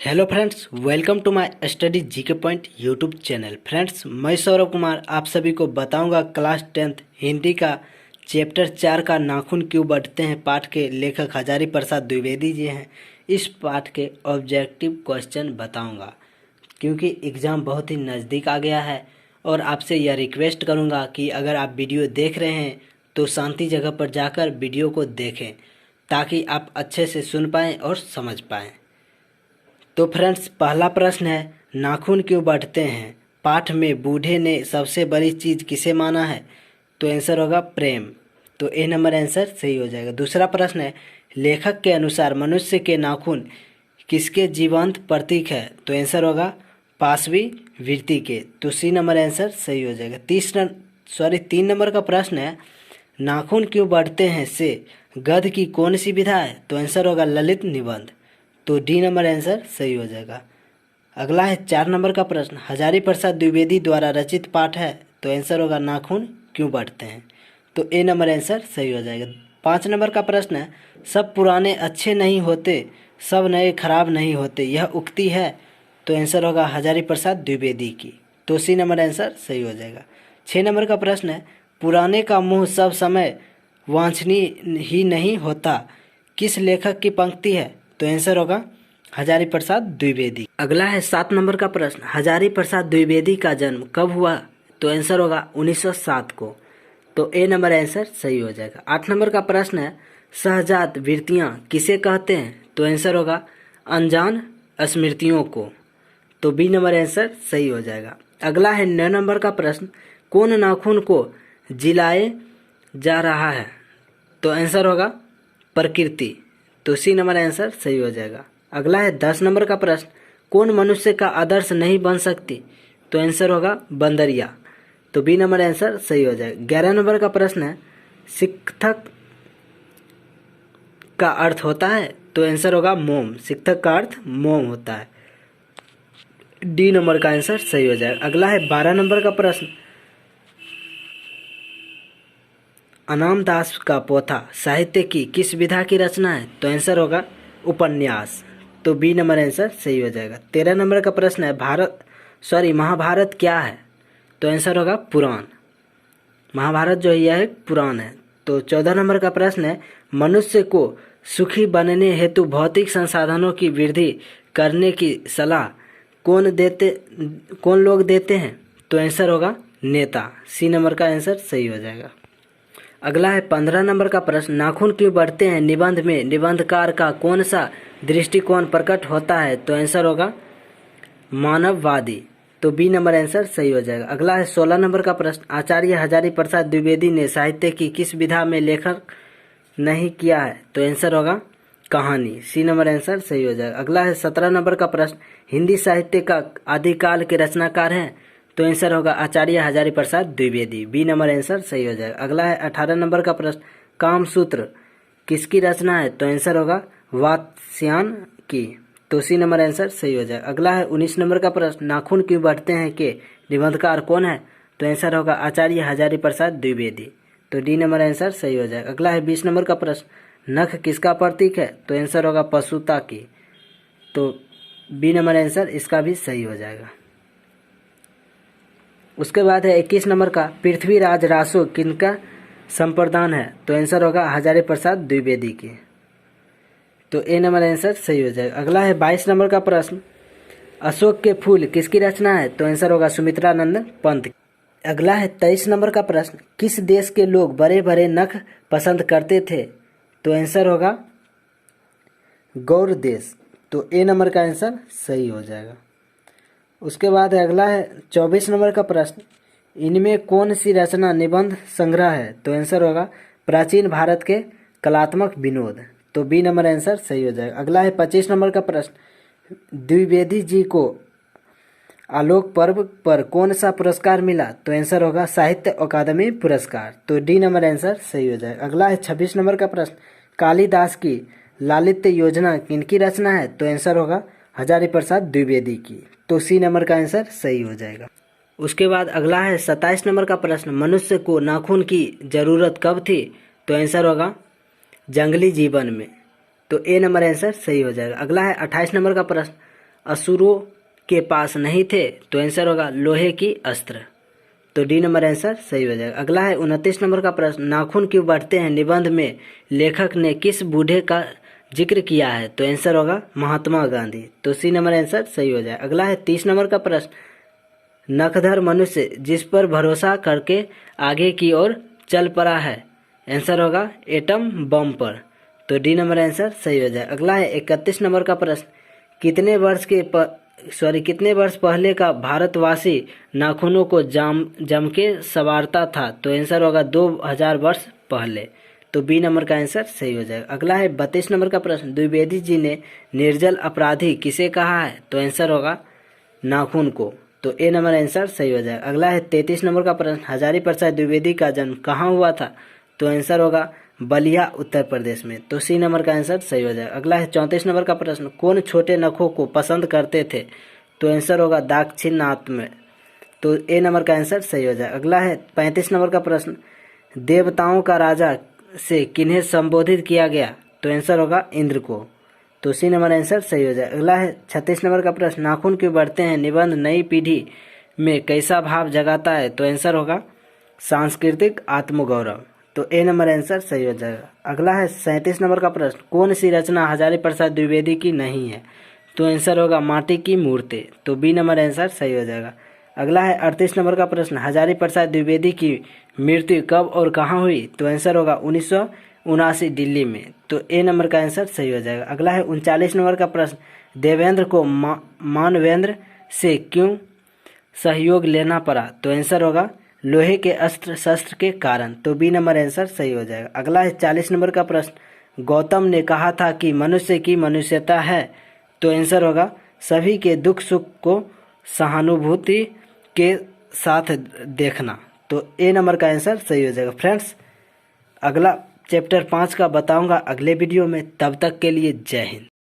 Hello friends, welcome to my study GK point YouTube channel. Friends, मैं सौरभ कुमार आप सभी को बताऊंगा क्लास 10th हिंदी का चैप्टर 4 का नाखून क्यों बढ़ते हैं पाठ के लेखक हजारी प्रसाद द्विवेदी जी हैं। इस पाठ के ऑब्जेक्टिव क्वेश्चन बताऊंगा क्योंकि एग्ज़ाम बहुत ही नज़दीक आ गया है और आपसे यह रिक्वेस्ट करूंगा कि अगर आप वीडियो देख रहे हैं तो शांति जगह पर जाकर वीडियो को देखें ताकि आप अच्छे से सुन पाएँ और समझ पाएँ। तो फ्रेंड्स, पहला प्रश्न है, नाखून क्यों बढ़ते हैं? पाठ में बूढ़े ने सबसे बड़ी चीज़ किसे माना है? तो आंसर होगा प्रेम। तो ए नंबर आंसर सही हो जाएगा। दूसरा प्रश्न है, लेखक के अनुसार मनुष्य के नाखून किसके जीवंत प्रतीक है? तो आंसर होगा पाशवी वृत्ति के। तो सी नंबर आंसर सही हो जाएगा। 3 नंबर का प्रश्न है, नाखून क्यों बढ़ते हैं से गद्य की कौन सी विधा है? तो आंसर होगा ललित निबंध। तो डी नंबर आंसर सही हो जाएगा। अगला है 4 नंबर का प्रश्न, हजारी प्रसाद द्विवेदी द्वारा रचित पाठ है। तो आंसर होगा नाखून क्यों बढ़ते हैं। तो ए नंबर आंसर सही हो जाएगा। 5 नंबर का प्रश्न है, सब पुराने अच्छे नहीं होते, सब नए खराब नहीं होते, यह उक्ति है। तो आंसर होगा हजारी प्रसाद द्विवेदी की। तो सी नंबर आंसर सही हो जाएगा। 6 नंबर का प्रश्न है, पुराने का मुँह सब समय वांछनीय ही नहीं होता, किस लेखक की पंक्ति है? तो आंसर होगा हजारी प्रसाद द्विवेदी। अगला है 7 नंबर का प्रश्न, हजारी प्रसाद द्विवेदी का जन्म कब हुआ? तो आंसर होगा 1907 को। तो ए नंबर आंसर सही हो जाएगा। 8 नंबर का प्रश्न है, सहजात वृत्तियां किसे कहते हैं? तो आंसर होगा अनजान स्मृतियों को। तो बी नंबर आंसर सही हो जाएगा। अगला है 9 नंबर का प्रश्न, कौन नाखून को जिलाए जा रहा है? तो आंसर होगा प्रकृति। तो सी नंबर आंसर सही हो जाएगा। अगला है 10 नंबर का प्रश्न, कौन मनुष्य का आदर्श नहीं बन सकती? तो आंसर होगा बंदरिया। तो बी नंबर आंसर सही हो जाएगा। 11 नंबर का प्रश्न है, शिक्षक का अर्थ होता है? तो आंसर होगा मोम। शिक्षक का अर्थ मोम होता है। डी नंबर का आंसर सही हो जाएगा। अगला है 12 नंबर का प्रश्न, अनाम दास का पोथा साहित्य की किस विधा की रचना है? तो आंसर होगा उपन्यास। तो बी नंबर आंसर सही हो जाएगा। 13 नंबर का प्रश्न है, महाभारत क्या है? तो आंसर होगा पुराण। महाभारत जो है यह एक पुराण है। तो 14 नंबर का प्रश्न है, मनुष्य को सुखी बनने हेतु भौतिक संसाधनों की वृद्धि करने की सलाह कौन लोग देते हैं? तो आंसर होगा नेता। सी नंबर का आंसर सही हो जाएगा। अगला है 15 नंबर का प्रश्न, नाखून क्यों बढ़ते हैं निबंध में निबंधकार का कौन सा दृष्टिकोण प्रकट होता है? तो आंसर होगा मानववादी। तो बी नंबर आंसर सही हो जाएगा। अगला है 16 नंबर का प्रश्न, आचार्य हजारी प्रसाद द्विवेदी ने साहित्य की किस विधा में लेखन नहीं किया है? तो आंसर होगा कहानी। सी नंबर आंसर सही हो जाएगा। अगला है 17 नंबर का प्रश्न, हिंदी साहित्य का आदिकाल के रचनाकार हैं? तो आंसर होगा आचार्य Hazari Prasad Dwivedi. B number answer सही हो जाएगा। अगला है 18 नंबर का प्रश्न, कामसूत्र किसकी रचना है? तो आंसर होगा वात्स्यायन की। तो सी नंबर आंसर सही हो जाएगा। अगला है 19 नंबर का प्रश्न, नाखून क्यों बढ़ते हैं के निबंधकार कौन है? तो आंसर होगा आचार्य हजारी प्रसाद द्विवेदी। तो डी नंबर आंसर सही हो जाएगा। अगला है 20 नंबर का प्रश्न, नख किसका प्रतीक है? तो आंसर होगा पशुता की। तो बी नंबर आंसर इसका भी सही हो जाएगा। उसके बाद है 21 नंबर का, पृथ्वीराज रासो किनका संप्रदान है? तो आंसर होगा हजारी प्रसाद द्विवेदी की। तो ए नंबर आंसर सही हो जाएगा। अगला है 22 नंबर का प्रश्न, अशोक के फूल किसकी रचना है? तो आंसर होगा सुमित्रानंद पंत। अगला है 23 नंबर का प्रश्न, किस देश के लोग बड़े बड़े नख पसंद करते थे? तो आंसर होगा गौर देश। तो ए नंबर का आंसर सही हो जाएगा। उसके बाद अगला है 24 नंबर का प्रश्न, इनमें कौन सी रचना निबंध संग्रह है? तो आंसर होगा प्राचीन भारत के कलात्मक विनोद। तो बी नंबर आंसर सही हो जाएगा। अगला है 25 नंबर का प्रश्न, द्विवेदी जी को आलोक पर्व पर कौन सा पुरस्कार मिला? तो आंसर होगा साहित्य अकादमी पुरस्कार। तो डी नंबर आंसर सही हो जाएगा। अगला है 26 नंबर का प्रश्न, कालिदास की लालित्य योजना किनकी रचना है? तो आंसर होगा हजारी प्रसाद द्विवेदी की। तो सी नंबर का आंसर सही हो जाएगा। उसके बाद अगला है 27 नंबर का प्रश्न, मनुष्य को नाखून की जरूरत कब थी? तो आंसर होगा जंगली जीवन में। तो ए नंबर आंसर सही हो जाएगा। अगला है 28 नंबर का प्रश्न, असुरों के पास नहीं थे, तो आंसर होगा लोहे की अस्त्र। तो डी नंबर आंसर सही हो जाएगा। अगला है 29 नंबर का प्रश्न, नाखून क्यों बढ़ते हैं निबंध में लेखक ने किस बूढ़े का जिक्र किया है, तो आंसर होगा महात्मा गांधी। तो सी नंबर आंसर सही हो जाएगा। अगला है 30 नंबर का प्रश्न, नखधर मनुष्य जिस पर भरोसा करके आगे की ओर चल पड़ा है, आंसर होगा एटम बम पर। तो डी नंबर आंसर सही हो जाएगा। अगला है 31 नंबर का प्रश्न, कितने वर्ष पहले का भारतवासी नाखूनों को जम के संवारता था, तो आंसर होगा 2000 वर्ष पहले। तो बी नंबर का आंसर सही हो जाएगा। अगला है 32 नंबर का प्रश्न, द्विवेदी जी ने निर्जल अपराधी किसे कहा है, तो आंसर होगा नाखून को। तो ए नंबर आंसर सही हो जाएगा। अगला है 33 नंबर का प्रश्न, हजारी प्रसाद द्विवेदी का जन्म कहाँ हुआ था, तो आंसर होगा बलिया उत्तर प्रदेश में। तो सी नंबर का आंसर सही हो जाएगा। अगला है 34 नंबर का प्रश्न, कौन छोटे नखों को पसंद करते थे, तो आंसर होगा दाक्षिणात्य में। तो ए नंबर का आंसर सही हो जाएगा। अगला है 35 नंबर का प्रश्न, देवताओं का राजा से किन्हें संबोधित किया गया, तो आंसर होगा इंद्र को। तो सी नंबर आंसर सही हो जाएगा। अगला है 36 नंबर का प्रश्न, नाखून क्यों बढ़ते हैं निबंध नई पीढ़ी में कैसा भाव जगाता है, तो आंसर होगा सांस्कृतिक आत्मगौरव। तो ए नंबर आंसर सही हो जाएगा। अगला है 37 नंबर का प्रश्न, कौन सी रचना हजारी प्रसाद द्विवेदी की नहीं है, तो आंसर होगा माटी की मूर्ति। तो बी नंबर आंसर सही हो जाएगा। अगला है 38 नंबर का प्रश्न, हजारी प्रसाद द्विवेदी की मृत्यु कब और कहाँ हुई, तो आंसर होगा 1979 दिल्ली में। तो ए नंबर का आंसर सही हो जाएगा। अगला है 39 नंबर का प्रश्न, देवेंद्र को मानवेंद्र से क्यों सहयोग लेना पड़ा, तो आंसर होगा लोहे के अस्त्र शस्त्र के कारण। तो बी नंबर आंसर सही हो जाएगा। अगला है 40 नंबर का प्रश्न, गौतम ने कहा था कि मनुष्य की मनुष्यता है, तो आंसर होगा सभी के दुख सुख को सहानुभूति के साथ देखना। तो ए नंबर का आंसर सही हो जाएगा। फ्रेंड्स, अगला चैप्टर 5 का बताऊंगा अगले वीडियो में, तब तक के लिए जय हिंद।